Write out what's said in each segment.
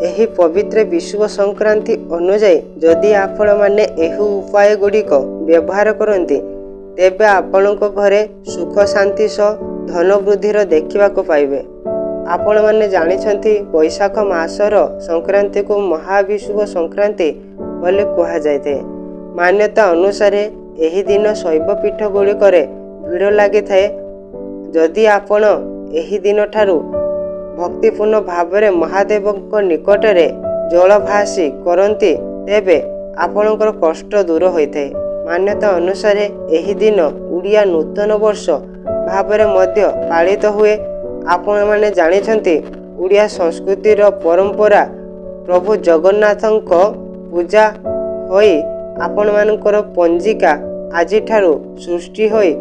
ଏହି ପବିତ୍ର ବିଷୁବ ସଂକ୍ରାନ୍ତି ଅନୁଯାୟୀ ଯଦି ଆପଣ ମାନେ ଏହି ଉପାୟ ଗୁଡ଼ିକ ବ୍ୟବହାର କରନ୍ତି ତେବେ ଆପଣଙ୍କ ଘରେ ସୁଖ ଶାନ୍ତି ସହ ଧନ ବୃଦ୍ଧିର ଦେଖିବାକୁ ପାଇବେ। ଆପଣମାନେ ଜାଣିଛନ୍ତି ବୈଶାଖ ମାସର ସଂକ୍ରାନ୍ତିକୁ ମହାବିଷୁବ ସଂକ୍ରାନ୍ତି ବୋଲି କୁହାଯାଇଥାଏ। ମାନ୍ୟତା ଅନୁସାରେ ଏହି ଦିନ ଶୈବପୀଠ ଗୁଡ଼ିକରେ ଭିଡ଼ ଲାଗିଥାଏ। ଯଦି ଆପଣ ଏହି ଦିନଠାରୁ ଭକ୍ତିପୂର୍ଣ୍ଣ ଭାବରେ ମହାଦେବଙ୍କ ନିକଟରେ ଜଳଭାସି କରନ୍ତି ତେବେ ଆପଣଙ୍କର କଷ୍ଟ ଦୂର ହୋଇଥାଏ। ମାନ୍ୟତା ଅନୁସାରେ ଏହି ଦିନ ଓଡ଼ିଆ ନୂତନ ବର୍ଷ ଭାବରେ ମଧ୍ୟ ପାଳିତ ହୁଏ। ଆପଣମାନେ ଜାଣିଛନ୍ତି ଓଡ଼ିଆ ସଂସ୍କୃତିର ପରମ୍ପରା ପ୍ରଭୁ ଜଗନ୍ନାଥଙ୍କ ପୂଜା ହୋଇ ଆପଣମାନଙ୍କର ପଞ୍ଜିକା ଆଜିଠାରୁ ସୃଷ୍ଟି ହୋଇ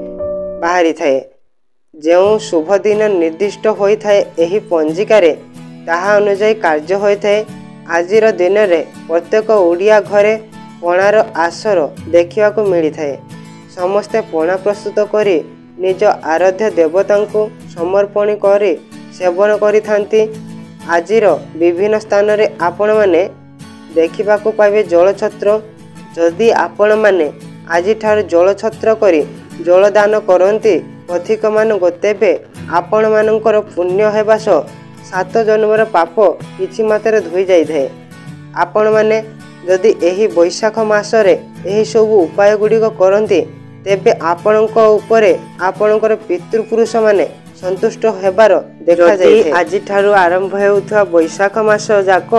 ବାହାରିଥାଏ। ଯେଉଁ ଶୁଭ ଦିନ ନିର୍ଦ୍ଦିଷ୍ଟ ହୋଇଥାଏ ଏହି ପଞ୍ଜିକାରେ ତାହା ଅନୁଯାୟୀ କାର୍ଯ୍ୟ ହୋଇଥାଏ। ଆଜିର ଦିନରେ ପ୍ରତ୍ୟେକ ଓଡ଼ିଆ ଘରେ ପଣାର ଆସର ଦେଖିବାକୁ ମିଳିଥାଏ। ସମସ୍ତେ ପଣା ପ୍ରସ୍ତୁତ କରି ନିଜ ଆରାଧ୍ୟ ଦେବତାଙ୍କୁ ସମର୍ପଣ କରି ସେବନ କରିଥାନ୍ତି। ଆଜିର ବିଭିନ୍ନ ସ୍ଥାନରେ ଆପଣମାନେ ଦେଖିବାକୁ ପାଇବେ ଜଳଛତ୍ର। ଯଦି ଆପଣମାନେ ଆଜିଠାରୁ ଜଳଛତ୍ର କରି ଜଳଦାନ କରନ୍ତି ପଥିକମାନଙ୍କୁ ତେବେ ଆପଣମାନଙ୍କର ପୁଣ୍ୟ ହେବା ସହ 7 ଜନ୍ମର ପାପ କିଛି ମାତ୍ରାରେ ଧୋଇ ଯାଇଥାଏ। ଆପଣମାନେ ଯଦି ଏହି ବୈଶାଖ ମାସରେ ଏହିସବୁ ଉପାୟ ଗୁଡ଼ିକ କରନ୍ତି ତେବେ ଆପଣଙ୍କ ଉପରେ ଆପଣଙ୍କର ପିତୃପୁରୁଷମାନେ ସନ୍ତୁଷ୍ଟ ହେବାର ଦେଖାଯାଇଥାଏ। ଆଜିଠାରୁ ଆରମ୍ଭ ହେଉଥିବା ବୈଶାଖ ମାସ ଯାକ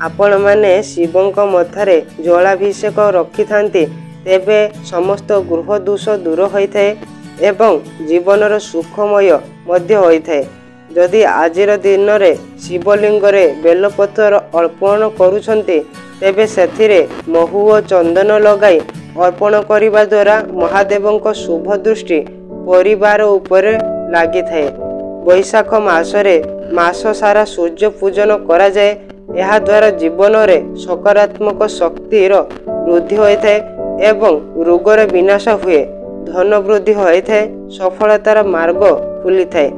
ଆପଣମାନେ ଶିବଙ୍କ ମଥାରେ ଜଳାଭିଷେକ ରଖିଥାନ୍ତି ତେବେ ସମସ୍ତ ଗୃହ ଦୋଷ ଦୂର ହୋଇଥାଏ ଏବଂ ଜୀବନର ସୁଖମୟ ମଧ୍ୟ ହୋଇଥାଏ। ଯଦି ଆଜିର ଦିନରେ ଶିବଲିଙ୍ଗରେ ବେଲପତ୍ର ଅର୍ପଣ କରୁଛନ୍ତି ତେବେ ସେଥିରେ ମହୁ ଓ ଚନ୍ଦନ ଲଗାଇ ଅର୍ପଣ କରିବା ଦ୍ୱାରା ମହାଦେବଙ୍କ ଶୁଭ ଦୃଷ୍ଟି ପରିବାର ଉପରେ ଲାଗିଥାଏ। ବୈଶାଖ ମାସରେ ମାସ ସାରା ସୂର୍ଯ୍ୟ ପୂଜନ କରାଯାଏ। ଏହାଦ୍ୱାରା ଜୀବନରେ ସକାରାତ୍ମକ ଶକ୍ତିର ବୃଦ୍ଧି ହୋଇଥାଏ ଏବଂ ରୋଗର ବିନାଶ ହୁଏ। ଧନ ବୃଦ୍ଧି ହୋଇଥାଏ। ସଫଳତାର ମାର୍ଗ ଖୋଲିଥାଏ।